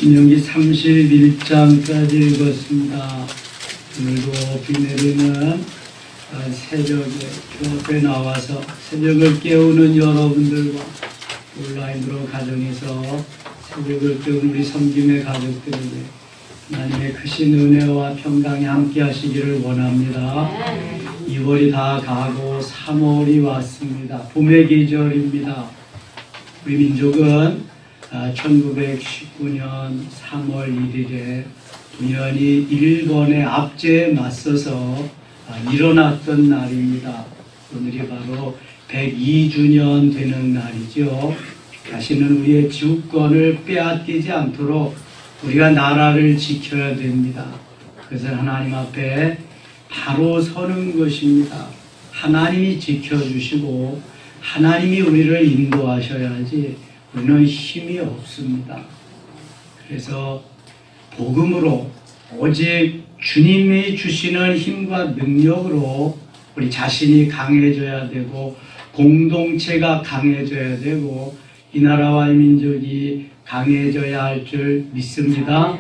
신명기 31장까지 읽었습니다. 오늘도 비 내리는 새벽에 교 앞에 나와서 새벽을 깨우는 여러분들과 온라인으로 가정에서 새벽을 깨우는 우리 섬김의 가족들에게 하나님의 크신 은혜와 평강이 함께 하시기를 원합니다. 2월이 다 가고 3월이 왔습니다. 봄의 계절입니다. 우리 민족은 1919년 3월 1일에 우연히 일본의 압제에 맞서서 일어났던 날입니다. 오늘이 바로 102주년 되는 날이죠. 다시는 우리의 주권을 빼앗기지 않도록 우리가 나라를 지켜야 됩니다. 그것은 하나님 앞에 바로 서는 것입니다. 하나님이 지켜주시고 하나님이 우리를 인도하셔야지 우리는 힘이 없습니다. 그래서 복음으로 오직 주님이 주시는 힘과 능력으로 우리 자신이 강해져야 되고 공동체가 강해져야 되고 이 나라와 이 민족이 강해져야 할 줄 믿습니다.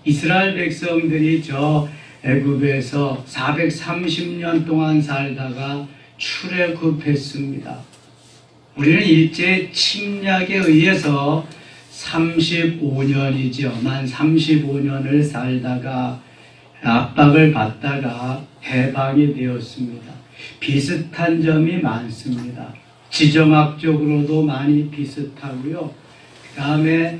이스라엘 백성들이 저 애굽에서 430년 동안 살다가 출애굽했습니다. 우리는 일제 침략에 의해서 35년이죠. 만 35년을 살다가 압박을 받다가 해방이 되었습니다. 비슷한 점이 많습니다. 지정학적으로도 많이 비슷하고요. 그 다음에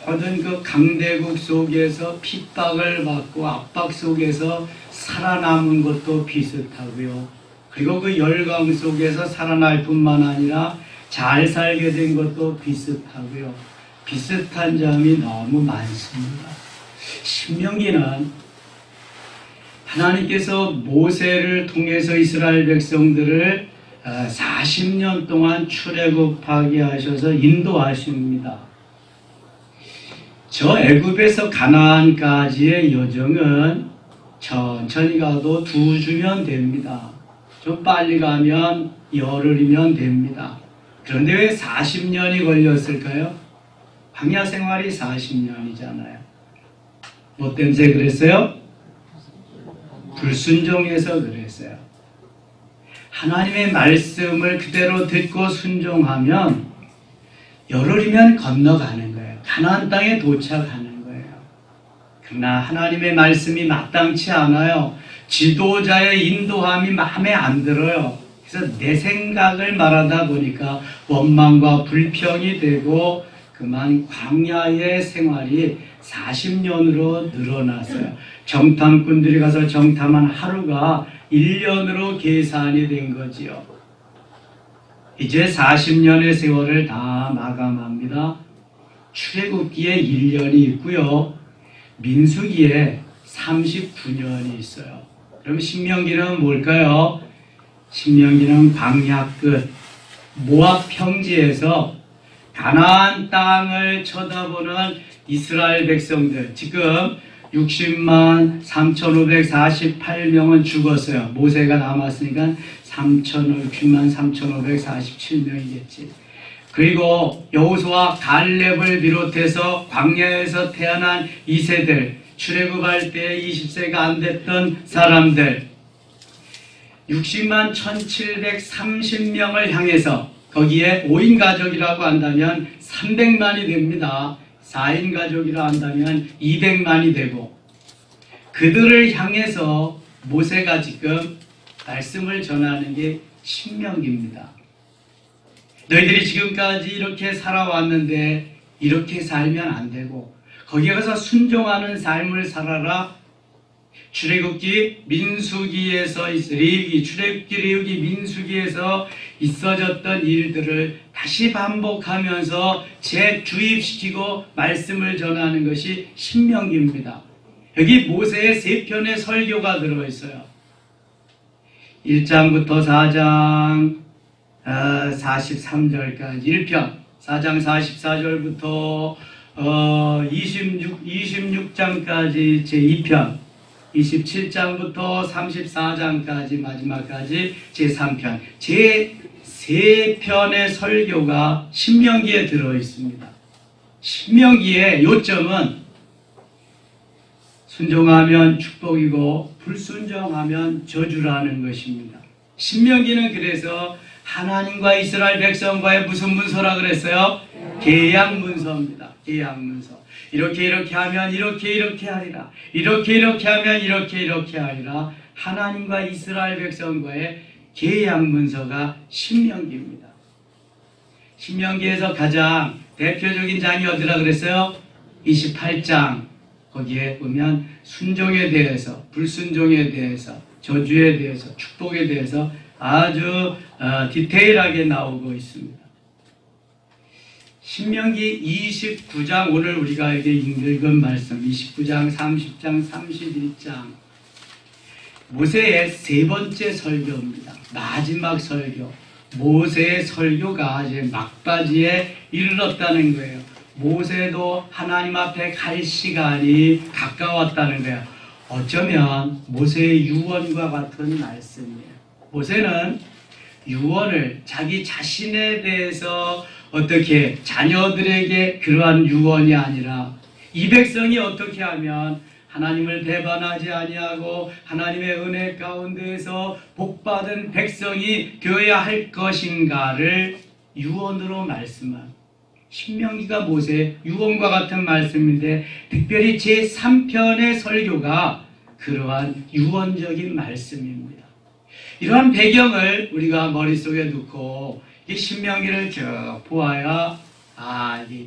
모든 그 강대국 속에서 핍박을 받고 압박 속에서 살아남은 것도 비슷하고요. 그리고 그 열강 속에서 살아날 뿐만 아니라 잘 살게 된 것도 비슷하고요. 비슷한 점이 너무 많습니다. 신명기는 하나님께서 모세를 통해서 이스라엘 백성들을 40년 동안 출애굽하게 하셔서 인도하십니다. 저 애굽에서 가나안까지의 여정은 천천히 가도 2주면 됩니다. 좀 빨리 가면 열흘이면 됩니다. 그런데 왜 40년이 걸렸을까요? 광야 생활이 40년이잖아요. 뭐 때문에 그랬어요? 불순종해서 그랬어요. 하나님의 말씀을 그대로 듣고 순종하면 열흘이면 건너가는 거예요. 가나안 땅에 도착하는 거예요. 그러나 하나님의 말씀이 마땅치 않아요. 지도자의 인도함이 마음에 안 들어요. 그래서 내 생각을 말하다 보니까 원망과 불평이 되고 그만 광야의 생활이 40년으로 늘어났어요. 정탐꾼들이 가서 정탐한 하루가 1년으로 계산이 된 거지요. 이제 40년의 세월을 다 마감합니다. 출애굽기에 1년이 있고요. 민수기에 39년이 있어요. 그럼 신명기는 뭘까요? 신명기는 광야 끝 모압 평지에서 가나안 땅을 쳐다보는 이스라엘 백성들, 지금 60만 3,548명은 죽었어요. 모세가 남았으니까 60만 3,547명이겠지. 그리고 여호수아 갈렙을 비롯해서 광야에서 태어난 2세들, 출애굽할 때 20세가 안 됐던 사람들 60만 1,730명을 향해서 거기에 5인 가족이라고 한다면 300만이 됩니다. 4인 가족이라 한다면 200만이 되고 그들을 향해서 모세가 지금 말씀을 전하는 게 신명기입니다. 너희들이 지금까지 이렇게 살아왔는데 이렇게 살면 안 되고 거기에 가서 순종하는 삶을 살아라. 출애굽기 민수기에서 출애굽기 레위기 민수기에서 있어졌던 일들을 다시 반복하면서 재주입시키고 말씀을 전하는 것이 신명기입니다. 여기 모세의 3편의 설교가 들어있어요. 1장부터 4장 43절까지 1편, 4장 44절부터 26장까지 제2편, 27장부터 34장까지 마지막까지 제3편, 제3편의 설교가 신명기에 들어있습니다. 신명기의 요점은 순종하면 축복이고 불순종하면 저주라는 것입니다. 신명기는 그래서 하나님과 이스라엘 백성과의 무슨 문서라 그랬어요? 계약 문서입니다. 계약 문서. 이렇게 하면 이렇게 하리라. 이렇게 하면 이렇게 하리라. 하나님과 이스라엘 백성과의 계약 문서가 신명기입니다. 신명기에서 가장 대표적인 장이 어디라 그랬어요? 28장. 거기에 보면 순종에 대해서, 불순종에 대해서, 저주에 대해서, 축복에 대해서 아주 디테일하게 나오고 있습니다. 신명기 29장, 오늘 우리가 이렇게 읽은 말씀 29장, 30장, 31장 모세의 세 번째 설교입니다. 마지막 설교. 모세의 설교가 이제 막바지에 이르렀다는 거예요. 모세도 하나님 앞에 갈 시간이 가까웠다는 거예요. 어쩌면 모세의 유언과 같은 말씀이에요. 모세는 유언을 자기 자신에 대해서 어떻게 자녀들에게 그러한 유언이 아니라 이 백성이 어떻게 하면 하나님을 배반하지 아니하고 하나님의 은혜 가운데에서 복받은 백성이 되어야 할 것인가를 유언으로 말씀한 신명기가 모세의 유언과 같은 말씀인데 특별히 제3편의 설교가 그러한 유언적인 말씀입니다. 이러한 배경을 우리가 머릿속에 놓고 이 신명기를 쭉 보아야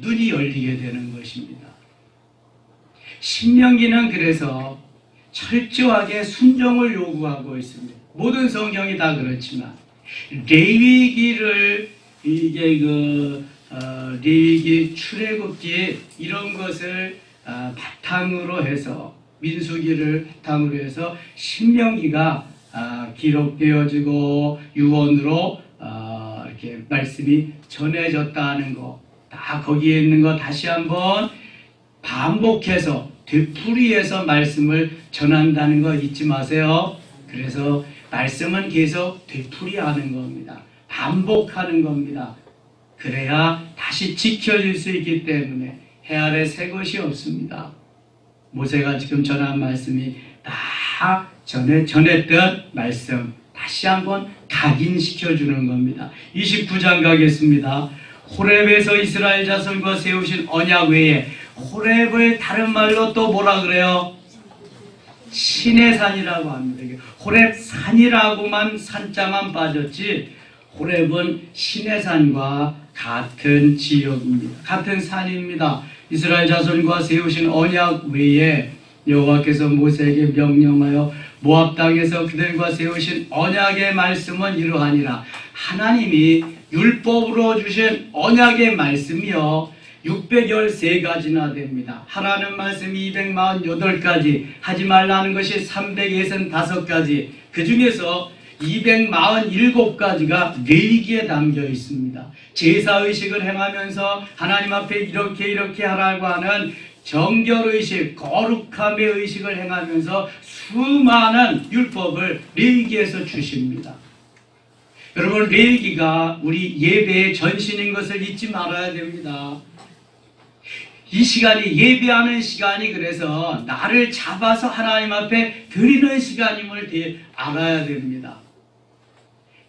눈이 열리게 되는 것입니다. 신명기는 그래서 철저하게 순종을 요구하고 있습니다. 모든 성경이 다 그렇지만 레위기를 레위기, 출애굽기 이런 것을 바탕으로 해서 민수기를 바탕으로 해서 신명기가 기록되어지고 유언으로 이렇게 말씀이 전해졌다는 거, 다 거기에 있는 거 다시 한번 반복해서 되풀이해서 말씀을 전한다는 거 잊지 마세요. 그래서 말씀은 계속 되풀이하는 겁니다. 반복하는 겁니다. 그래야 다시 지켜질 수 있기 때문에 해 아래 새 것이 없습니다. 모세가 지금 전한 말씀이 다 전했던 말씀 다시 한번 각인시켜주는 겁니다. 29장 가겠습니다. 호렙에서 이스라엘 자손과 세우신 언약 외에 호렙을 다른 말로 또 뭐라 그래요? 신의 산이라고 합니다. 호렙 산이라고만 산자만 빠졌지 호렙은 신의 산과 같은 지역입니다. 같은 산입니다. 이스라엘 자손과 세우신 언약 외에 여호와께서 모세에게 명령하여 모압 땅에서 그들과 세우신 언약의 말씀은 이러하니라. 하나님이 율법으로 주신 언약의 말씀이요 613가지나 됩니다. 하라는 말씀이 248가지, 하지 말라는 것이 365가지, 그 중에서 247가지가 레위기에 담겨 있습니다. 제사의식을 행하면서 하나님 앞에 이렇게 하라고 하는 정결의식, 거룩함의 의식을 행하면서 수많은 율법을 레위기에서 주십니다. 여러분, 레위기가 우리 예배의 전신인 것을 잊지 말아야 됩니다. 이 시간이 예배하는 시간이 그래서 나를 잡아서 하나님 앞에 드리는 시간임을 알아야 됩니다.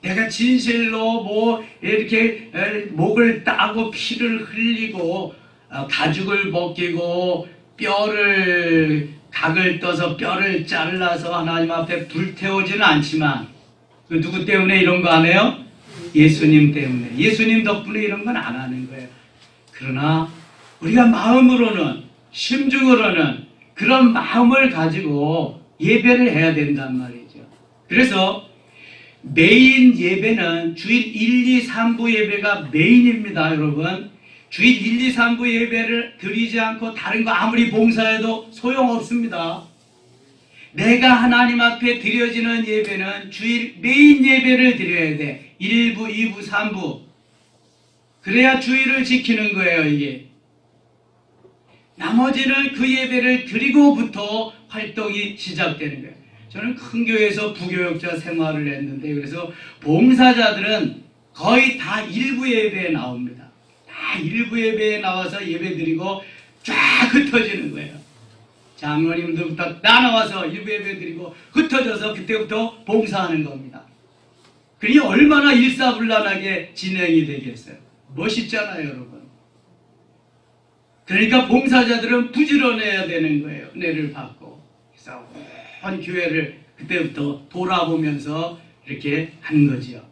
내가 진실로 이렇게 목을 따고 피를 흘리고 가죽을 벗기고 각을 떠서 뼈를 잘라서 하나님 앞에 불태우지는 않지만 그 누구 때문에 이런 거 안 해요? 예수님 때문에. 예수님 덕분에 이런 건 안 하는 거예요. 그러나 우리가 마음으로는, 심중으로는 그런 마음을 가지고 예배를 해야 된단 말이죠. 그래서 메인 예배는 주일 1, 2, 3부 예배가 메인입니다, 여러분. 주일 1, 2, 3부 예배를 드리지 않고 다른 거 아무리 봉사해도 소용없습니다. 내가 하나님 앞에 드려지는 예배는 주일 메인 예배를 드려야 돼. 1부, 2부, 3부. 그래야 주일을 지키는 거예요, 이게. 나머지는 그 예배를 드리고부터 활동이 시작되는 거예요. 저는 큰 교회에서 부교역자 생활을 했는데 그래서 봉사자들은 거의 다 일부 예배에 나옵니다. 다 일부 예배에 나와서 예배드리고 쫙 흩어지는 거예요. 장로님들부터 다 나와서 일부 예배드리고 흩어져서 그때부터 봉사하는 겁니다. 그러니 얼마나 일사불란하게 진행이 되겠어요. 멋있잖아요, 여러분. 그러니까 봉사자들은 부지런해야 되는 거예요. 은혜를 받고. 그래서 온 교회를 그때부터 돌아보면서 이렇게 한 거지요.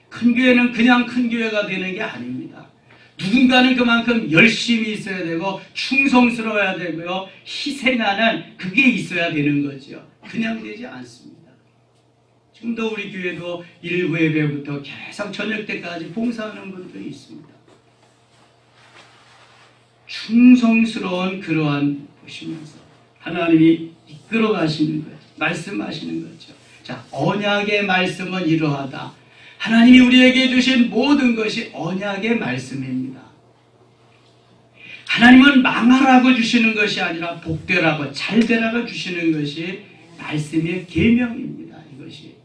큰 교회는 그냥 큰 교회가 되는 게 아닙니다. 누군가는 그만큼 열심히 있어야 되고 충성스러워야 되고요. 희생하는 그게 있어야 되는 거죠. 그냥 되지 않습니다. 지금도 우리 교회도 일부 예배부터 계속 저녁 때까지 봉사하는 분들이 있습니다. 충성스러운 그러한 보시면서 하나님이 이끌어 가시는 거예요. 말씀하시는 거죠. 자, 언약의 말씀은 이러하다. 하나님이 우리에게 주신 모든 것이 언약의 말씀입니다. 하나님은 망하라고 주시는 것이 아니라 복되라고 잘되라고 주시는 것이 말씀의 계명입니다. 이것이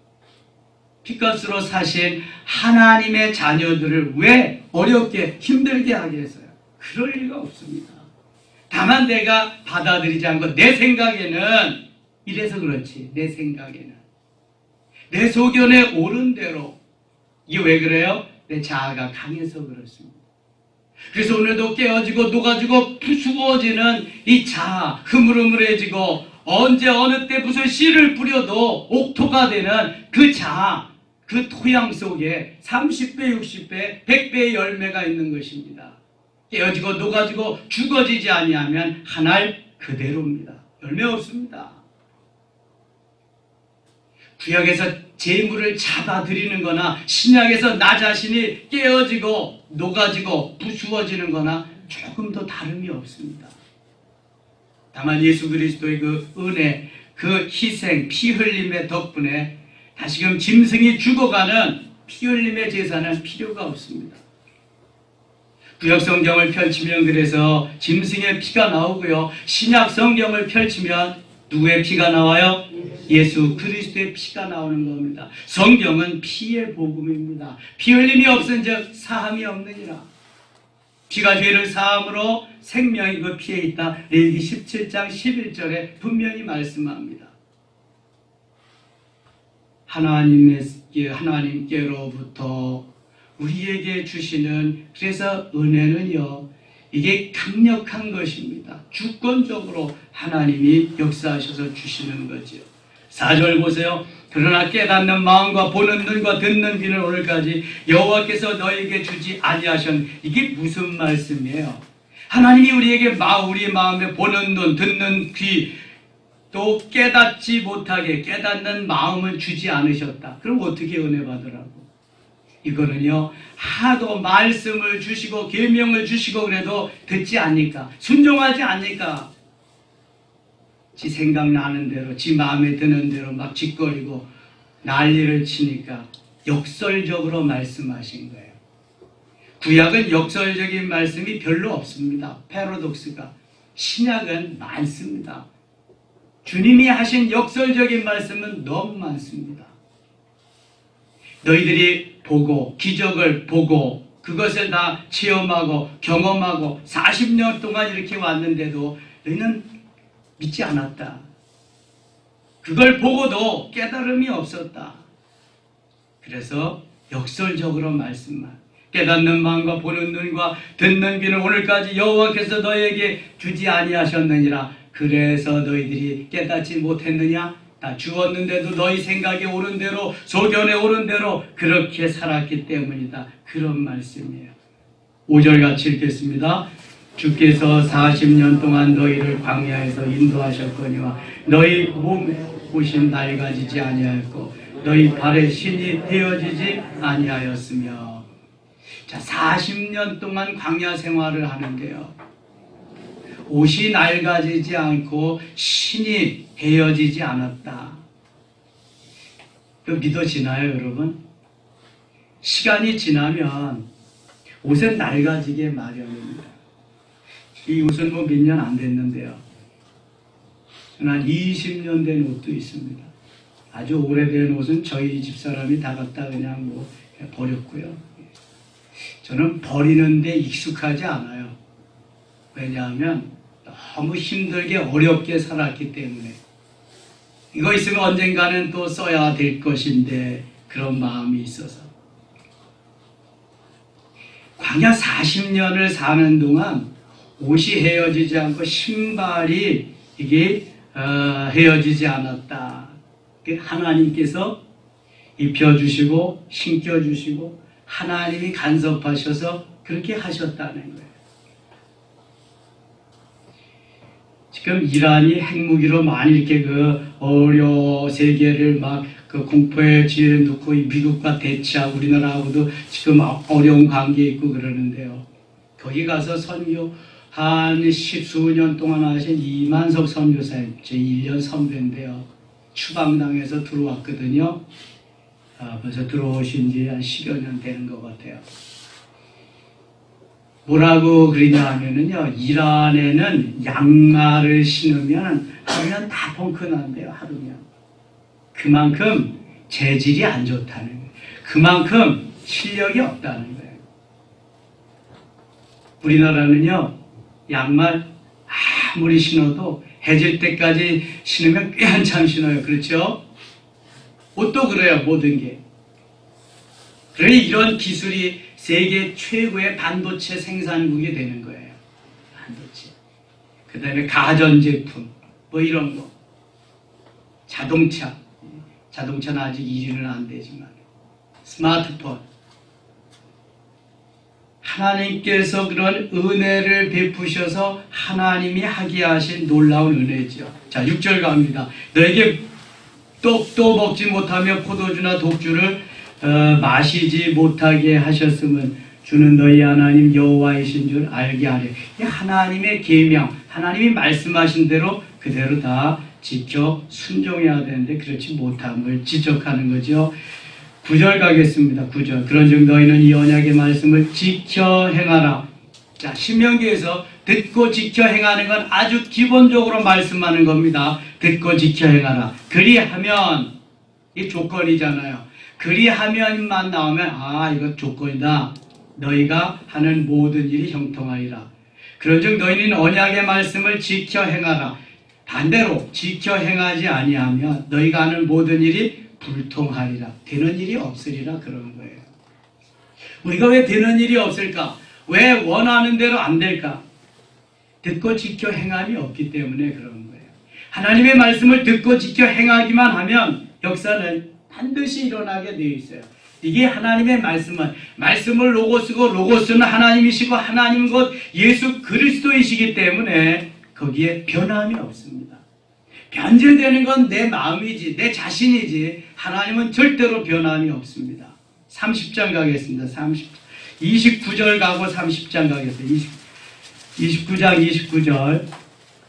피값으로 사신 하나님의 자녀들을 왜 어렵게 힘들게 하겠어요? 그럴 리가 없습니다. 다만 내가 받아들이지 않고 내 생각에는 이래서 그렇지. 내 생각에는 내 소견에 옳은 대로. 이게 왜 그래요? 내 자아가 강해서 그렇습니다. 그래서 오늘도 깨어지고 녹아지고 부수어지는 이 자아, 흐물흐물해지고 언제 어느 때 무슨 씨를 뿌려도 옥토가 되는 그 자아, 그 토양 속에 30배, 60배, 100배의 열매가 있는 것입니다. 깨어지고 녹아지고 죽어지지 아니하면 한 알 그대로입니다. 열매 없습니다. 구약에서 재물을 잡아들이는 거나 신약에서 나 자신이 깨어지고 녹아지고 부수어지는 거나 조금도 다름이 없습니다. 다만 예수 그리스도의 그 은혜, 그 희생, 피 흘림의 덕분에 다시금 짐승이 죽어가는 피 흘림의 제사는 필요가 없습니다. 구약 성경을 펼치면 그래서 짐승의 피가 나오고요. 신약 성경을 펼치면 누구의 피가 나와요? 예수 그리스도의 피가 나오는 겁니다. 성경은 피의 복음입니다. 피 흘림이 없은즉 사함이 없느니라. 피가 죄를 사함으로 생명이 그 피에 있다. 레위기 17장 11절에 분명히 말씀합니다. 하나님께로부터 우리에게 주시는 그래서 은혜는요. 이게 강력한 것입니다. 주권적으로 하나님이 역사하셔서 주시는 거죠. 4절 보세요. 그러나 깨닫는 마음과 보는 눈과 듣는 귀는 오늘까지 여호와께서 너에게 주지 아니하셨. 이게 무슨 말씀이에요? 하나님이 우리에게 우리 마음에 보는 눈, 듣는 귀, 또 깨닫지 못하게 깨닫는 마음을 주지 않으셨다. 그럼 어떻게 은혜 받으라고? 이거는요, 하도 말씀을 주시고 계명을 주시고 그래도 듣지 않니까, 순종하지 않니까, 지 생각나는 대로, 지 마음에 드는 대로 막 짓거리고 난리를 치니까 역설적으로 말씀하신 거예요. 구약은 역설적인 말씀이 별로 없습니다. 패러독스가. 신약은 많습니다. 주님이 하신 역설적인 말씀은 너무 많습니다. 너희들이 보고 기적을 보고 그것을 다 체험하고 경험하고 40년 동안 이렇게 왔는데도 너희는 믿지 않았다. 그걸 보고도 깨달음이 없었다. 그래서 역설적으로 말씀만. 깨닫는 마음과 보는 눈과 듣는 귀는 오늘까지 여호와께서 너희에게 주지 아니하셨느니라. 그래서 너희들이 깨닫지 못했느냐? 다 주었는데도 너희 생각에 옳은 대로 소견에 옳은 대로 그렇게 살았기 때문이다. 그런 말씀이에요. 5절 같이 읽겠습니다. 주께서 40년 동안 너희를 광야에서 인도하셨거니와 너희 몸에 옷이 낡아지지 아니하였고 너희 발에 신이 되어지지 아니하였으며. 자, 40년 동안 광야 생활을 하는데요. 옷이 낡아지지 않고 신이 되어지지 않았다. 그 믿어지나요, 여러분? 시간이 지나면 옷은 낡아지게 마련입니다. 이 옷은 뭐 몇 년 안 됐는데요. 한 20년 된 옷도 있습니다. 아주 오래된 옷은 저희 집사람이 다 갖다 그냥 뭐 버렸고요. 저는 버리는데 익숙하지 않아요. 왜냐하면 너무 힘들게 어렵게 살았기 때문에 이거 있으면 언젠가는 또 써야 될 것인데 그런 마음이 있어서 광야 40년을 사는 동안 옷이 헤어지지 않고 신발이 이게 헤어지지 않았다. 하나님께서 입혀주시고 신겨주시고 하나님이 간섭하셔서 그렇게 하셨다는 거예요. 지금 이란이 핵무기로 많이 이렇게 세계를 막 공포의 지혜를 놓고 미국과 대치하고 우리나라하고도 지금 어려운 관계에 있고 그러는데요. 거기 가서 선교 한 십수년 동안 하신 이만석 선교사님, 제 1년 선배인데요. 추방당해서 들어왔거든요. 벌써 들어오신 지 한 10여 년 되는 것 같아요. 뭐라고 그러냐 하면은요, 이란에는 양말을 신으면 하루면 다 펑크난대요, 하루면. 그만큼 재질이 안 좋다는 거예요. 그만큼 실력이 없다는 거예요. 우리나라는요, 양말 아무리 신어도 해질 때까지 신으면 꽤 한참 신어요. 그렇죠? 옷도 그래요, 모든 게. 그러니 이런 기술이 세계 최고의 반도체 생산국이 되는 거예요. 반도체. 그 다음에 가전제품, 뭐 이런 거. 자동차는 아직 1위는 안 되지만. 스마트폰. 하나님께서 그런 은혜를 베푸셔서 하나님이 하게 하신 놀라운 은혜죠. 자, 6절 갑니다. 너에게 떡도 먹지 못하며 포도주나 독주를 마시지 못하게 하셨음은 주는 너희 하나님 여호와이신 줄 알게 하려. 하나님의 계명, 하나님이 말씀하신 대로 그대로 다 지켜 순종해야 되는데 그렇지 못함을 지적하는 거죠. 9절 가겠습니다. 9절. 그런즉 너희는 이 언약의 말씀을 지켜 행하라. 자, 신명기에서 듣고 지켜 행하는 건 아주 기본적으로 말씀하는 겁니다. 듣고 지켜 행하라. 그리하면, 이 조건이잖아요. 그리하면만 나오면 이거 조건이다. 너희가 하는 모든 일이 형통하리라. 그런즉 너희는 언약의 말씀을 지켜 행하라. 반대로 지켜 행하지 아니하면 너희가 하는 모든 일이 불통하리라. 되는 일이 없으리라 그러는 거예요. 우리가 왜 되는 일이 없을까? 왜 원하는 대로 안 될까? 듣고 지켜 행함이 없기 때문에 그러는 거예요. 하나님의 말씀을 듣고 지켜 행하기만 하면 역사는 반드시 일어나게 되어 있어요. 이게 하나님의 말씀을 로고스고 로고스는 하나님이시고 하나님 곧 예수 그리스도이시기 때문에 거기에 변함이 없습니다. 변질되는 건 내 마음이지 내 자신이지 하나님은 절대로 변함이 없습니다. 30장 가겠습니다. 29절 가고 30장 가겠습니다. 29장 29절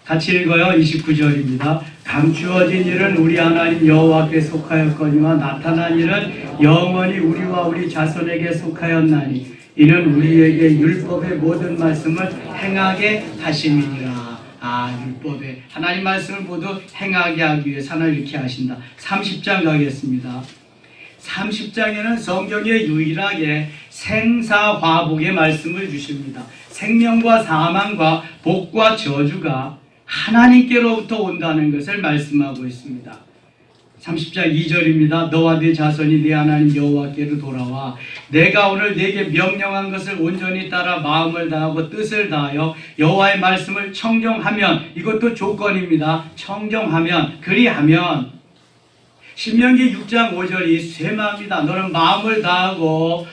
같이 읽어요. 29절입니다. 감추어진 일은 우리 하나님 여호와께 속하였거니와 나타난 일은 영원히 우리와 우리 자손에게 속하였나니 이는 우리에게 율법의 모든 말씀을 행하게 하심이니라. 율법에 하나님 말씀을 모두 행하게 하기 위해 하나님 이렇게 하신다. 30장 가겠습니다. 30장에는 성경에 유일하게 생사화복의 말씀을 주십니다. 생명과 사망과 복과 저주가 하나님께로부터 온다는 것을 말씀하고 있습니다. 30장 2절입니다. 너와 네 자손이 네 하나님 여호와께로 돌아와 내가 오늘 네게 명령한 것을 온전히 따라 마음을 다하고 뜻을 다하여 여호와의 말씀을 청정하면 이것도 조건입니다. 청정하면 그리하면 신명기 6장 5절이 쇠마입니다. 너는 마음을 다하고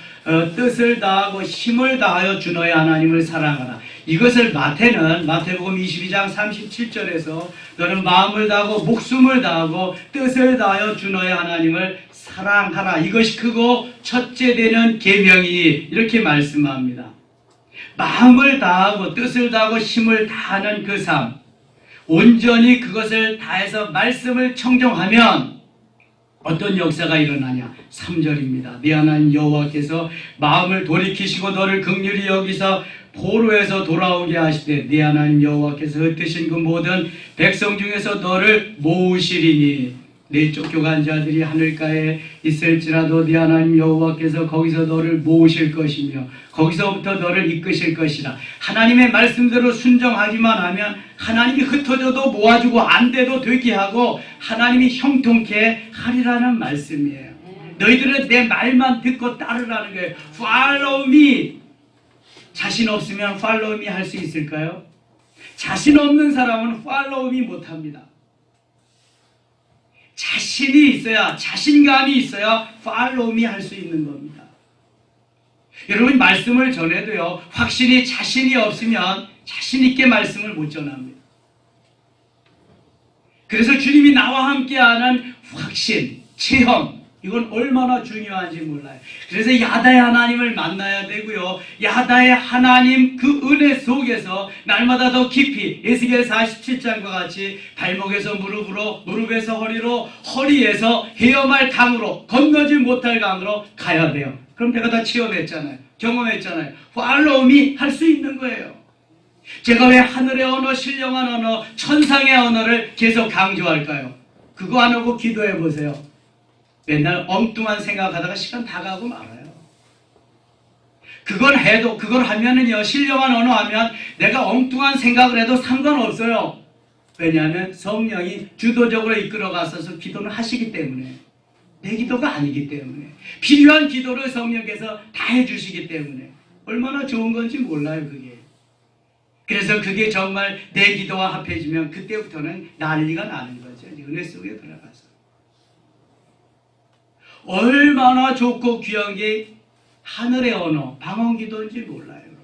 뜻을 다하고 힘을 다하여 주 너의 하나님을 사랑하라. 이것을 마태복음 22장 37절에서 너는 마음을 다하고 목숨을 다하고 뜻을 다하여 주 너의 하나님을 사랑하라. 이것이 크고 첫째 되는 계명이니 이렇게 말씀합니다. 마음을 다하고 뜻을 다하고 힘을 다하는 그 삶, 온전히 그것을 다해서 말씀을 청정하면 어떤 역사가 일어나냐? 3절입니다. 네 하나님 여호와께서 마음을 돌이키시고 너를 긍휼히 여기서 포로에서 돌아오게 하시되 네 하나님 여호와께서 흩으신 그 모든 백성 중에서 너를 모으시리니 내 쫓겨간 자들이 하늘가에 있을지라도 네 하나님 여호와께서 거기서 너를 모으실 것이며 거기서부터 너를 이끄실 것이라. 하나님의 말씀대로 순종하기만 하면 하나님이 흩어져도 모아주고 안 돼도 되게 하고 하나님이 형통케 하리라는 말씀이에요. 너희들은 내 말만 듣고 따르라는 거예요. Follow me. 자신 없으면 follow me 할 수 있을까요? 자신 없는 사람은 follow me 못합니다. 자신이 있어야, 자신감이 있어야 follow me 할 수 있는 겁니다. 여러분, 말씀을 전해도요, 확실히 자신이 없으면 자신 있게 말씀을 못 전합니다. 그래서 주님이 나와 함께하는 확신, 체험, 이건 얼마나 중요한지 몰라요. 그래서 야다의 하나님을 만나야 되고요. 야다의 하나님 그 은혜 속에서 날마다 더 깊이 에스겔 47장과 같이 발목에서 무릎으로, 무릎에서 허리로, 허리에서 헤엄할 강으로, 건너지 못할 강으로 가야 돼요. 그럼 내가 다 체험했잖아요. 경험했잖아요. Follow me 할 수 있는 거예요. 제가 왜 하늘의 언어, 신령한 언어, 천상의 언어를 계속 강조할까요? 그거 안 하고 기도해 보세요. 맨날 엉뚱한 생각하다가 시간 다 가고 말아요. 그걸 해도, 그걸 하면은요, 신령한 언어 하면 내가 엉뚱한 생각을 해도 상관없어요. 왜냐하면 성령이 주도적으로 이끌어 가셔서 기도를 하시기 때문에. 내 기도가 아니기 때문에. 필요한 기도를 성령께서 다 해주시기 때문에. 얼마나 좋은 건지 몰라요, 그게. 그래서 그게 정말 내 기도와 합해지면 그때부터는 난리가 나는 거죠. 은혜 속에 들어가서. 얼마나 좋고 귀한 게 하늘의 언어, 방언기도인지 몰라요, 여러분.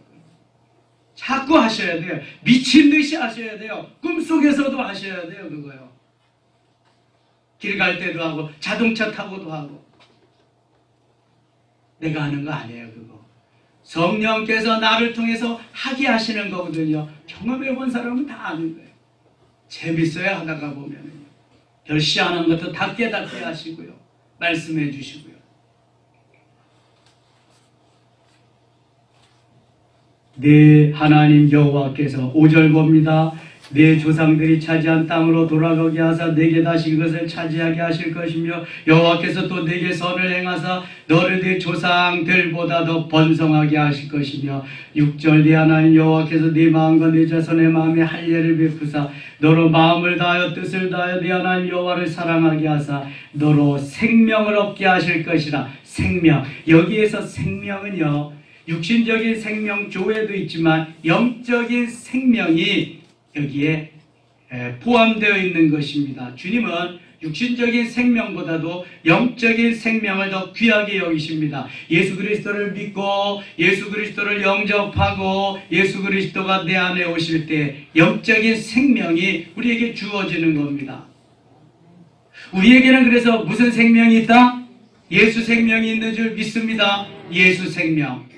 자꾸 하셔야 돼요. 미친 듯이 하셔야 돼요. 꿈속에서도 하셔야 돼요, 그거요. 길 갈 때도 하고, 자동차 타고도 하고. 내가 하는 거 아니에요, 그거. 성령께서 나를 통해서 하게 하시는 거거든요. 경험해 본 사람은 다 아는 거예요. 재밌어요, 하다가 보면은. 결시하는 것도 다 깨닫게 하시고요. 말씀해 주시고요. 내 하나님 여호와께서 5절 봅니다. 내 조상들이 차지한 땅으로 돌아가게 하사 내게 다시 그것을 차지하게 하실 것이며 여호와께서 또 내게 선을 행하사 너를 네 조상들보다 더 번성하게 하실 것이며 6절 내 하나님 여호와께서 네 마음과 네 자손의 마음에 할례를 베푸사 너로 마음을 다하여 뜻을 다하여 네 하나님 여호와를 사랑하게 하사 너로 생명을 얻게 하실 것이라. 생명, 여기에서 생명은요, 육신적인 생명 조회도 있지만 영적인 생명이 여기에 포함되어 있는 것입니다. 주님은 육신적인 생명보다도 영적인 생명을 더 귀하게 여기십니다. 예수 그리스도를 믿고 예수 그리스도를 영접하고 예수 그리스도가 내 안에 오실 때 영적인 생명이 우리에게 주어지는 겁니다. 우리에게는 그래서 무슨 생명이 있다? 예수 생명이 있는 줄 믿습니다. 예수 생명.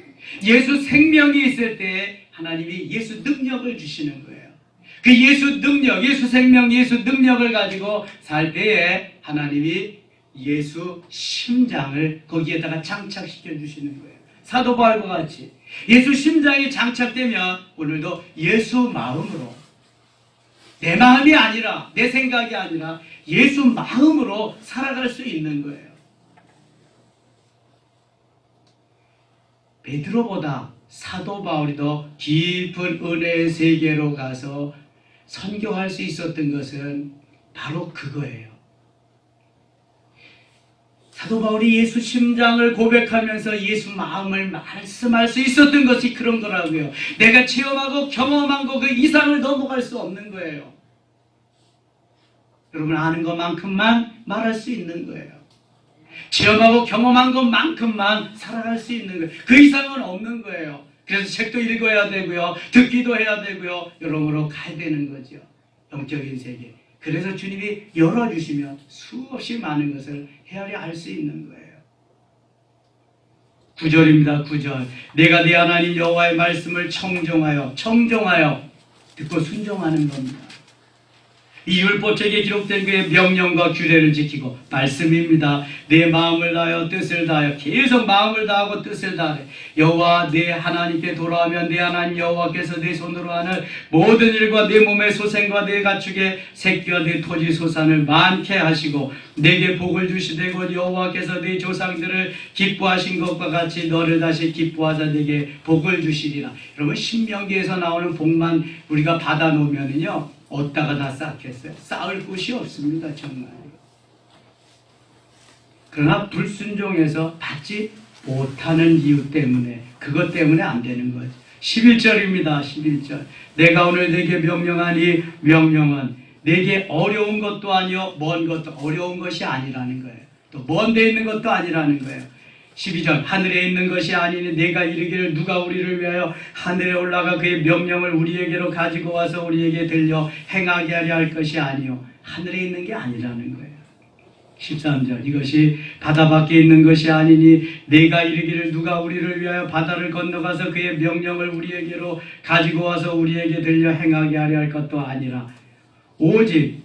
예수 생명이 있을 때 하나님이 예수 능력을 주시는 거예요. 그 예수 능력, 예수 생명, 예수 능력을 가지고 살 때에 하나님이 예수 심장을 거기에다가 장착시켜 주시는 거예요. 사도 바울과 같이 예수 심장이 장착되면 오늘도 예수 마음으로, 내 마음이 아니라, 내 생각이 아니라 예수 마음으로 살아갈 수 있는 거예요. 베드로보다 사도 바울이 더 깊은 은혜의 세계로 가서 선교할 수 있었던 것은 바로 그거예요. 사도 바울이 예수 심장을 고백하면서 예수 마음을 말씀할 수 있었던 것이 그런 거라고요. 내가 체험하고 경험한 거 그 이상을 넘어갈 수 없는 거예요. 여러분 아는 것만큼만 말할 수 있는 거예요. 체험하고 경험한 것만큼만 살아갈 수 있는 거예요. 그 이상은 없는 거예요. 그래서 책도 읽어야 되고요. 듣기도 해야 되고요. 여러모로 가야 되는 거죠. 영적인 세계. 그래서 주님이 열어주시면 수없이 많은 것을 헤아려 알 수 있는 거예요. 9절입니다. 9절. 내가 네 하나님 여호와의 말씀을 청종하여 듣고 순종하는 겁니다. 이 율법책에 기록된 그의 명령과 규례를 지키고 말씀입니다. 내 마음을 다하여 뜻을 다하여 계속 마음을 다하고 뜻을 다하래. 여호와 내 하나님께 돌아오면 내 하나님 여호와께서 내 손으로 하는 모든 일과 내 몸의 소생과 내 가축의 새끼와 내 토지 소산을 많게 하시고 내게 복을 주시되 곧 여호와께서 네 조상들을 기뻐하신 것과 같이 너를 다시 기뻐하사 내게 복을 주시리라. 여러분 신명기에서 나오는 복만 우리가 받아놓으면은요 얻다가 다 쌓겠어요. 쌓을 곳이 없습니다. 정말. 그러나 불순종해서 받지 못하는 이유 때문에 그것 때문에 안 되는 거죠. 11절입니다. 11절. 내가 오늘 내게 명령한 이 명령은 내게 어려운 것도 아니요 먼 것도 어려운 것이 아니라는 거예요. 또 먼 데 있는 것도 아니라는 거예요. 12절 하늘에 있는 것이 아니니 내가 이르기를 누가 우리를 위하여 하늘에 올라가 그의 명령을 우리에게로 가지고 와서 우리에게 들려 행하게 하려 할 것이 아니요 하늘에 있는 게 아니라는 거예요. 13절 이것이 바다 밖에 있는 것이 아니니 내가 이르기를 누가 우리를 위하여 바다를 건너가서 그의 명령을 우리에게로 가지고 와서 우리에게 들려 행하게 하려 할 것도 아니라 오직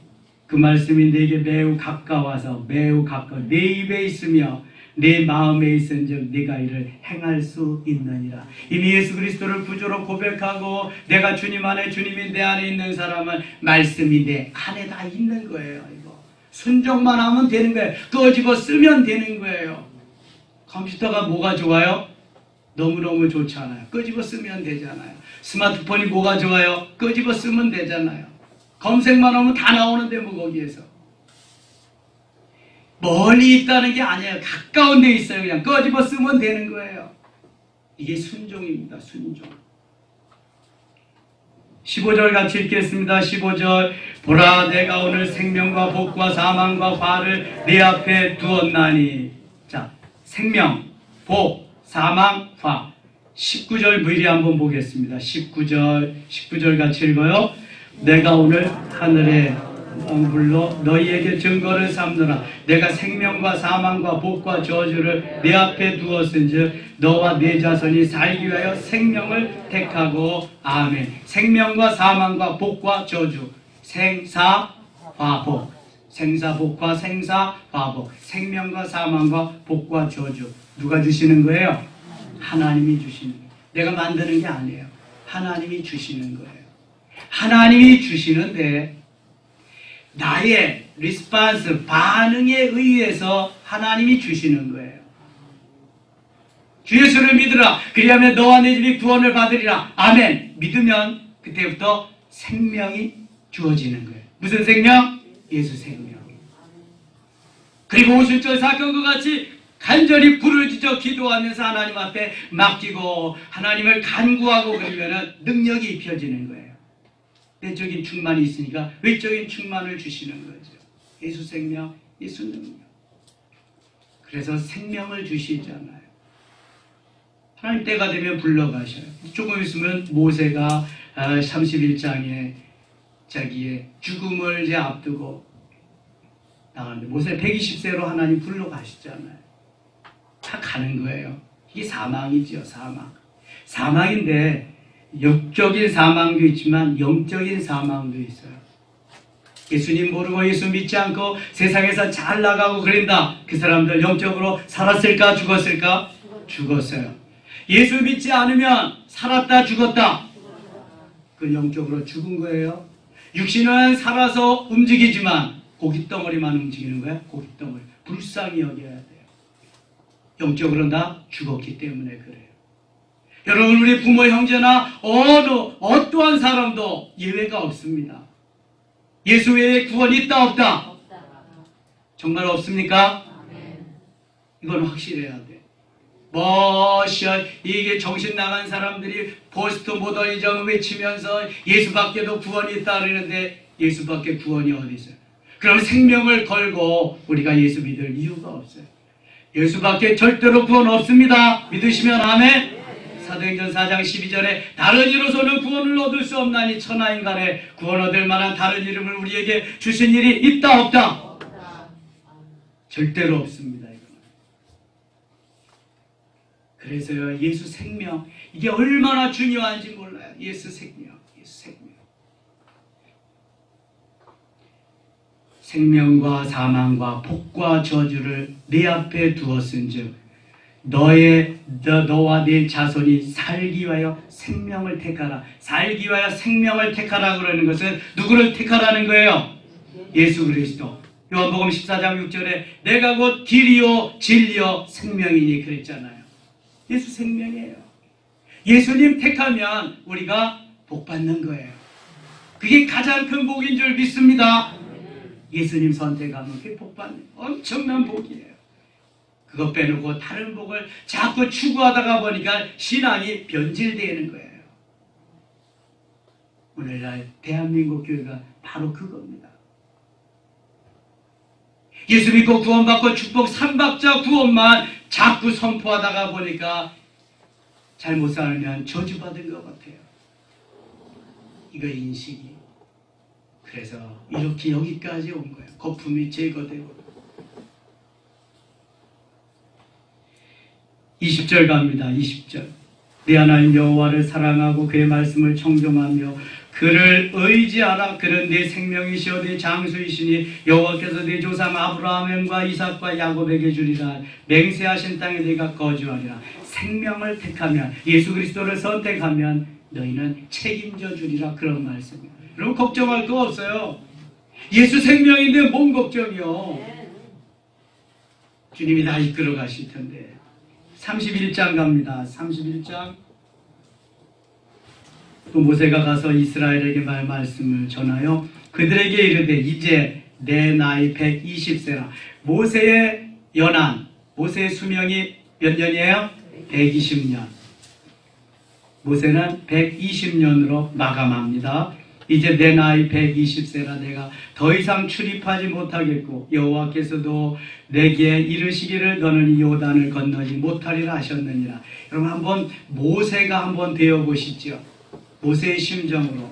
그 말씀이 내게 매우 가까워서 매우 가까워 내 입에 있으며 내 마음에 있은즉 네가 이를 행할 수 있느니라. 이미 예수 그리스도를 구주로 고백하고 내가 주님 안에 주님이 내 안에 있는 사람은 말씀이 내 안에 다 있는 거예요. 이거 순종만 하면 되는 거예요. 끄집어 쓰면 되는 거예요. 컴퓨터가 뭐가 좋아요? 너무너무 좋잖아요. 끄집어 쓰면 되잖아요. 스마트폰이 뭐가 좋아요? 끄집어 쓰면 되잖아요. 검색만 하면 다 나오는데 뭐 거기에서 멀리 있다는 게 아니에요. 가까운 데 있어요. 그냥 꺼집어 쓰면 되는 거예요. 이게 순종입니다. 순종. 15절 같이 읽겠습니다. 15절 보라 내가 오늘 생명과 복과 사망과 화를 내 앞에 두었나니. 자, 생명, 복, 사망, 화. 19절 미리 한번 보겠습니다. 19절 같이 읽어요. 내가 오늘 하늘에 불러 너희에게 증거를 삼느라 내가 생명과 사망과 복과 저주를 내 앞에 두었은즉 너와 네 자손이 살기 위하여 생명을 택하고 아멘. 생명과 사망과 복과 저주 생사화복 생사복과 생사화복 생명과 사망과 복과 저주 누가 주시는 거예요? 하나님이 주시는 거예요. 내가 만드는 게 아니에요. 하나님이 주시는 거예요. 하나님이 주시는데 나의 리스판스 반응에 의해서 하나님이 주시는 거예요. 주 예수를 믿으라. 그리하면 너와 내 집이 구원을 받으리라. 아멘. 믿으면 그때부터 생명이 주어지는 거예요. 무슨 생명? 예수 생명. 그리고 오순절 사건과 같이 간절히 부르짖어 기도하면서 하나님 앞에 맡기고 하나님을 간구하고 그러면 능력이 입혀지는 거예요. 내적인 충만이 있으니까 외적인 충만을 주시는 거죠. 예수 생명, 예수 능력. 그래서 생명을 주시잖아요. 하나님 때가 되면 불러가셔요. 조금 있으면 모세가 31장에 자기의 죽음을 이제 앞두고 나가는데 모세 120세로 하나님 불러가시잖아요. 다 가는 거예요. 이게 사망이죠. 사망인데 육적인 사망도 있지만 영적인 사망도 있어요. 예수님 모르고 예수 믿지 않고 세상에서 잘 나가고 그런다. 그 사람들 영적으로 살았을까 죽었을까? 죽었어요. 예수 믿지 않으면 살았다 죽었다. 그 영적으로 죽은 거예요. 육신은 살아서 움직이지만 고깃덩어리만 움직이는 거예요. 고깃덩어리. 불쌍히 여겨야 돼요. 영적으로는 다 죽었기 때문에 그래요. 여러분 우리 부모 형제나 어떠한 사람도 예외가 없습니다. 예수 외에 구원이 있다 없다? 정말 없습니까? 이건 확실해야 돼. 이게 정신 나간 사람들이 포스트 모더니즘을 외치면서 예수밖에도 구원이 있다 그러는데 예수밖에 구원이 어디 있어요? 그럼 생명을 걸고 우리가 예수 믿을 이유가 없어요. 예수밖에 절대로 구원 없습니다. 믿으시면 아멘. 사도행전 4장 12절에 다른 이로서는 구원을 얻을 수 없나니 천하인간에 구원 얻을 만한 다른 이름을 우리에게 주신 일이 있다 없다? 절대로 없습니다. 이거는. 그래서요 예수 생명 이게 얼마나 중요한지 몰라요. 예수 생명. 생명과 사망과 복과 저주를 네 앞에 두었은즉 너와 네 자손이 살기 위하여 생명을 택하라. 살기 위하여 생명을 택하라 그러는 것은 누구를 택하라는 거예요? 예수 그리스도. 요한복음 14장 6절에 내가 곧 길이요 진리요 생명이니 그랬잖아요. 예수 생명이에요. 예수님 택하면 우리가 복 받는 거예요. 그게 가장 큰 복인 줄 믿습니다. 예수님 선택하면 그게 복 받는 엄청난 복이에요. 그것 빼놓고 다른 복을 자꾸 추구하다가 보니까 신앙이 변질되는 거예요. 오늘날 대한민국 교회가 바로 그겁니다. 예수 믿고 구원받고 축복 삼박자 구원만 자꾸 선포하다가 보니까 잘못 살면 저주받은 것 같아요. 이거 인식이. 그래서 이렇게 여기까지 온 거예요. 거품이 제거되고. 20절 갑니다. 20절. 네 하나님 여호와를 사랑하고 그의 말씀을 청종하며 그를 의지하라. 그는 네 생명이시오 네 장수이시니 여호와께서 네 조상 아브라함과 이삭과 야곱에게 주리라. 맹세하신 땅에 네가 거주하리라. 생명을 택하면 예수 그리스도를 선택하면 너희는 책임져 주리라. 그런 말씀이에요. 여러분 걱정할 거 없어요. 예수 생명인데 뭔 걱정이요. 주님이 다 이끌어 가실 텐데. 31장 갑니다. 31장. 또 모세가 가서 이스라엘에게 말씀을 전하여 그들에게 이르되 이제 내 나이 120세라. 모세의 연한, 모세의 수명이 몇 년이에요? 120년. 모세는 120년으로 마감합니다. 이제 내 나이 120세라 내가 더 이상 출입하지 못하겠고 여호와께서도 내게 이르시기를 너는 이 요단을 건너지 못하리라 하셨느니라. 여러분 한번 모세가 한번 되어보시죠. 모세의 심정으로.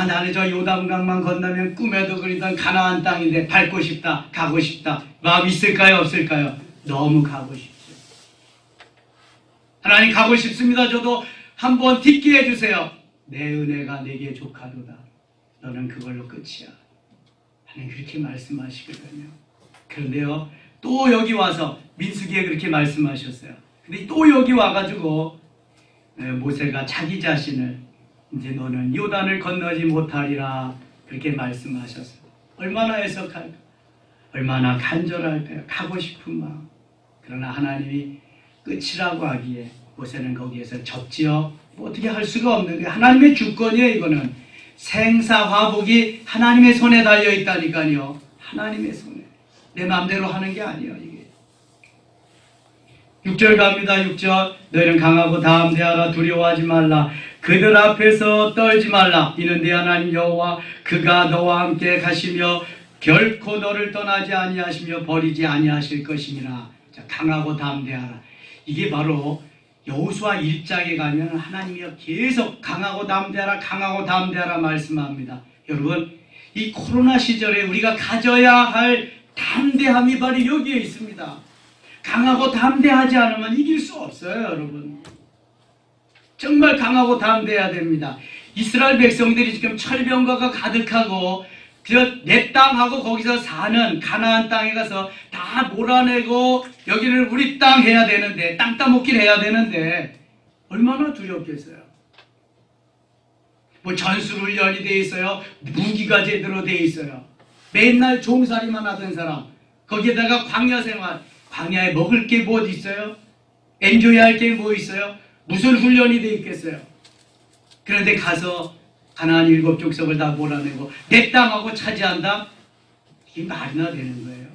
나는 저 요단강만 건너면 꿈에도 그리던 가나안 땅인데 밟고 싶다, 가고 싶다. 마음 있을까요, 없을까요? 너무 가고 싶죠. 하나님 가고 싶습니다. 저도 한번 딛게 해주세요. 내 은혜가 내게 족하도다. 너는 그걸로 끝이야. 하나님 그렇게 말씀하시거든요. 그런데요, 또 여기 와서 민수기에 그렇게 말씀하셨어요. 근데 또 여기 와가지고 모세가 자기 자신을 이제 너는 요단을 건너지 못하리라 그렇게 말씀하셨어요. 얼마나 해석할까? 얼마나 간절할까요? 가고 싶은 마음. 그러나 하나님이 끝이라고 하기에 모세는 거기에서 졌지요. 뭐 어떻게 할 수가 없는 거예요. 하나님의 주권이에요. 이거는 생사화복이 하나님의 손에 달려 있다니까요. 하나님의 손에. 내 마음대로 하는 게 아니에요. 이게 6절 갑니다. 6절. 너희는 강하고 담대하라. 두려워하지 말라. 그들 앞에서 떨지 말라. 이는 네 하나님 여호와 그가 너와 함께 가시며 결코 너를 떠나지 아니하시며 버리지 아니하실 것이니라. 자, 강하고 담대하라. 이게 바로 여호수아 1장에 가면 하나님이 계속 강하고 담대하라, 강하고 담대하라 말씀합니다. 여러분, 이 코로나 시절에 우리가 가져야 할 담대함이 바로 여기에 있습니다. 강하고 담대하지 않으면 이길 수 없어요, 여러분. 정말 강하고 담대해야 됩니다. 이스라엘 백성들이 지금 철병거가 가득하고 내 땅하고 거기서 사는 가나안 땅에 가서 다 몰아내고 여기를 우리 땅 해야 되는데, 땅 따먹기를 해야 되는데 얼마나 두렵겠어요. 뭐 전술훈련이 돼 있어요. 무기가 제대로 돼 있어요. 맨날 종살이만 하던 사람, 거기에다가 광야 생활, 광야에 먹을 게 뭐 있어요? 엔조이 할 게 뭐 있어요? 무슨 훈련이 돼 있겠어요? 그런데 가서 가나안 7족속을 다 몰아내고 내 땅하고 차지한다? 이게 말이나 되는 거예요.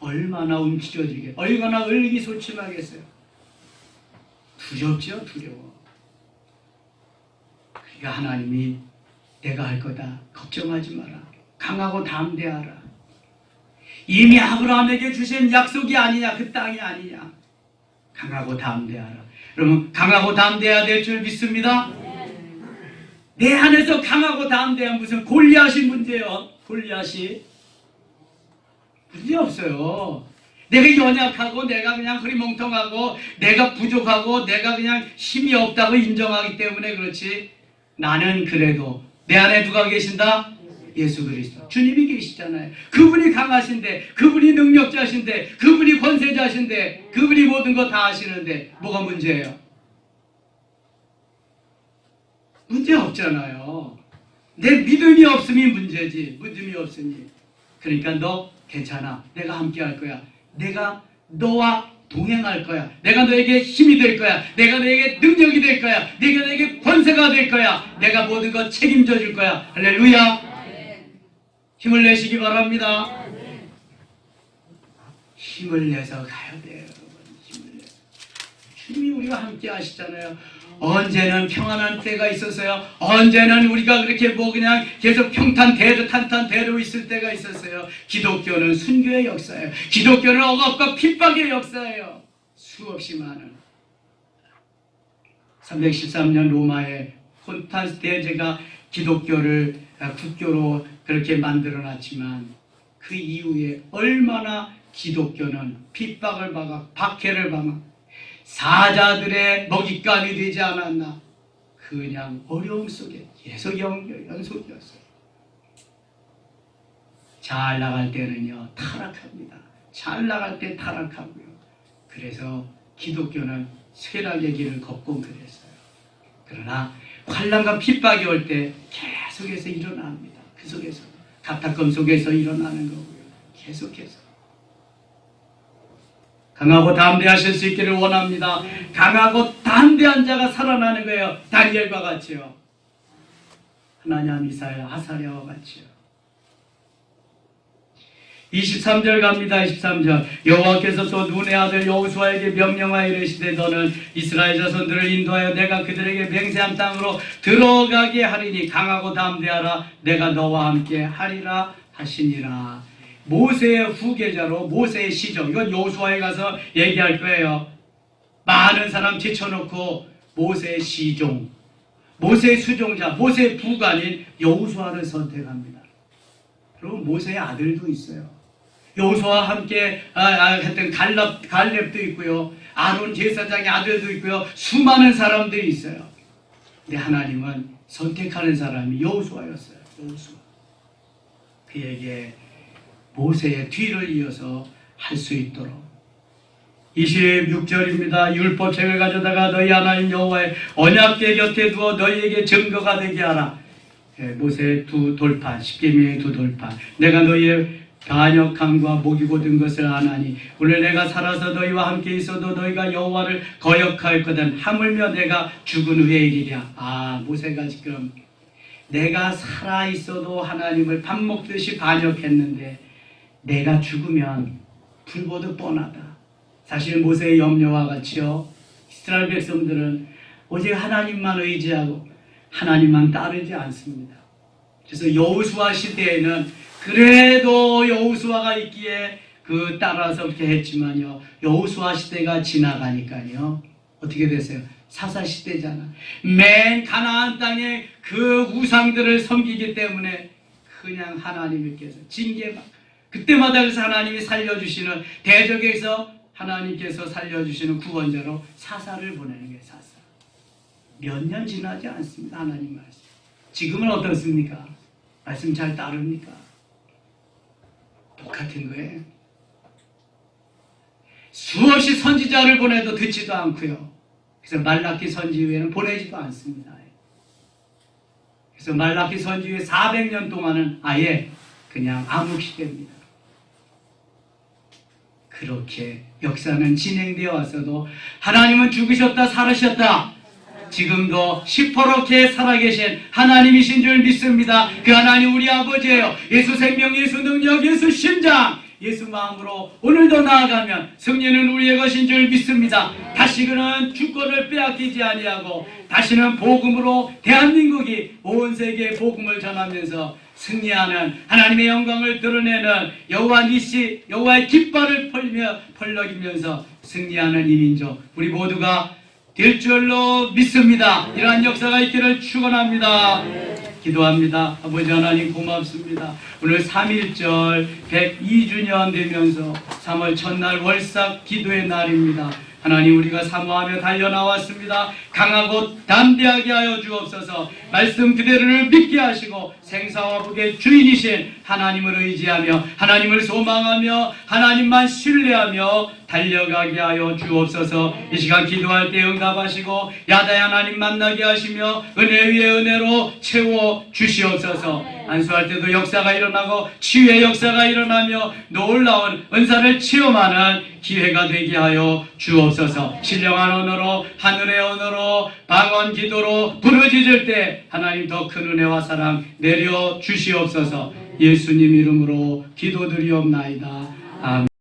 얼마나 움츠러지게, 얼마나 의기소침하겠어요. 두렵죠, 두려워. 그러니까 하나님이 내가 할 거다, 걱정하지 마라, 강하고 담대하라. 이미 아브라함에게 주신 약속이 아니냐, 그 땅이 아니냐. 강하고 담대하라. 여러분, 강하고 담대해야 될 줄 믿습니다. 내 안에서 강하고 담대한 무슨 골리앗이 문제요. 골리앗이 문제 없어요. 내가 연약하고 내가 그냥 흐리멍텅하고 내가 부족하고 내가 그냥 힘이 없다고 인정하기 때문에 그렇지. 나는 그래도 내 안에 누가 계신다? 예수 그리스도 주님이 계시잖아요. 그분이 강하신데, 그분이 능력자신데, 그분이 권세자신데, 그분이 모든 거 다 하시는데 뭐가 문제예요? 문제 없잖아요. 내 믿음이 없음이 문제지. 믿음이 없으니. 그러니까 너 괜찮아. 내가 함께 할 거야. 내가 너와 동행할 거야. 내가 너에게 힘이 될 거야. 내가 너에게 능력이 될 거야. 내가 너에게 권세가 될 거야. 내가 모든 것 책임져 줄 거야. 할렐루야. 힘을 내시기 바랍니다. 힘을 내서 가야 돼요, 여러분. 힘을 내서. 주님이 우리와 함께 하시잖아요. 언제는 평안한 때가 있었어요. 언제는 우리가 그렇게 뭐 그냥 계속 평탄대로 탄탄대로 있을 때가 있었어요. 기독교는 순교의 역사예요. 기독교는 억압과 핍박의 역사예요. 수없이 많은 313년 로마의 콘스탄스 대제가 기독교를 국교로 그렇게 만들어놨지만 그 이후에 얼마나 기독교는 핍박을 받아 박해를 받아 사자들의 먹잇감이 되지 않았나. 그냥 어려움 속에 계속 연속이었어요. 잘 나갈 때는요 타락합니다. 잘 나갈 때 타락하고요. 그래서 기독교는 쇠락의 길을 걷곤 그랬어요. 그러나 환난과 핍박이 올 때 계속해서 일어납니다. 그 속에서 가택금 속에서 일어나는 거고요. 계속해서 강하고 담대하실 수 있기를 원합니다. 강하고 담대한 자가 살아나는 거예요. 다니엘과 같이요. 하나냐, 미사야, 아사랴와 같이요. 23절 갑니다. 23절. 여호와께서 또 눈의 아들 여호수아에게 명령하여 이르시되 너는 이스라엘 자손들을 인도하여 내가 그들에게 맹세한 땅으로 들어가게 하리니 강하고 담대하라. 내가 너와 함께 하리라 하시니라. 모세의 후계자로 모세의 시종, 이건 여호수아에 가서 얘기할 거예요. 많은 사람 제쳐놓고 모세의 시종, 모세의 수종자, 모세의 부관인 여호수아를 선택합니다. 그리고 모세의 아들도 있어요. 여호수아와 함께 했던 갈렙도 있고요. 아론 제사장의 아들도 있고요. 수많은 사람들이 있어요. 근데 하나님은 선택하는 사람이 여호수아였어요. 여호수아. 그에게 모세의 뒤를 이어서 할 수 있도록 26절입니다. 율법책을 가져다가 너희 하나님 여호와의 언약궤 곁에 두어 너희에게 증거가 되게 하라. 모세의 두 돌판, 십계명의 두 돌판. 내가 너희의 반역함과 목이 곧은 것을 아나니 오늘 내가 살아서 너희와 함께 있어도 너희가 여호와를 거역할 거든 하물며 내가 죽은 후에 일이랴. 모세가 지금 내가 살아 있어도 하나님을 밥 먹듯이 반역했는데 내가 죽으면 불보듯 뻔하다. 사실 모세의 염려와 같이요. 이스라엘 백성들은 오직 하나님만 의지하고 하나님만 따르지 않습니다. 그래서 여호수아 시대에는 그래도 여호수아가 있기에 그 따라서 그렇게 했지만요. 여호수아 시대가 지나가니까요. 어떻게 됐어요? 사사 시대잖아. 맨 가나안 땅에 그 우상들을 섬기기 때문에 그냥 하나님께서 징계받고 그때마다 그래서 하나님이 살려주시는 대적에서 하나님께서 살려주시는 구원자로 사사를 보내는 게 사사. 몇 년 지나지 않습니다. 하나님 말씀. 지금은 어떻습니까? 말씀 잘 따릅니까? 똑같은 거예요. 수없이 선지자를 보내도 듣지도 않고요. 그래서 말라기 선지 후에는 보내지도 않습니다. 그래서 말라기 선지 후에 400년 동안은 아예 그냥 암흑시대입니다. 그렇게 역사는 진행되어 왔어도 하나님은 죽으셨다 살으셨다. 지금도 시퍼렇게 살아계신 하나님이신 줄 믿습니다. 그 하나님 우리 아버지예요. 예수 생명, 예수 능력, 예수 심장, 예수 마음으로 오늘도 나아가면 승리는 우리의 것인 줄 믿습니다. 다시는 주권을 빼앗기지 아니하고 다시는 복음으로 대한민국이 온 세계에 복음을 전하면서 승리하는 하나님의 영광을 드러내는 여호와 니시, 여호와의 깃발을 펄럭이면서 승리하는 이 민족 우리 모두가 될 줄로 믿습니다. 이러한 역사가 있기를 축원합니다. 기도합니다. 아버지 하나님 고맙습니다. 오늘 3.1절 102주년 되면서 3월 첫날 월삭 기도의 날입니다. 하나님 우리가 사모하며 달려나왔습니다. 강하고 담대하게 하여 주옵소서. 말씀 그대로를 믿게 하시고 생사와 복의 주인이신 하나님을 의지하며 하나님을 소망하며 하나님만 신뢰하며 달려가게 하여 주옵소서. 이 시간 기도할 때 응답하시고 야다의 하나님 만나게 하시며 은혜 위에 은혜로 채워 주시옵소서. 안수할 때도 역사가 일어나고 치유의 역사가 일어나며 놀라운 은사를 체험하는 기회가 되게 하여 주옵소서. 신령한 언어로 하늘의 언어로 방언 기도로 부르짖을 때 하나님 더 큰 은혜와 사랑 내려 주시옵소서. 예수님 이름으로 기도드리옵나이다. 아멘.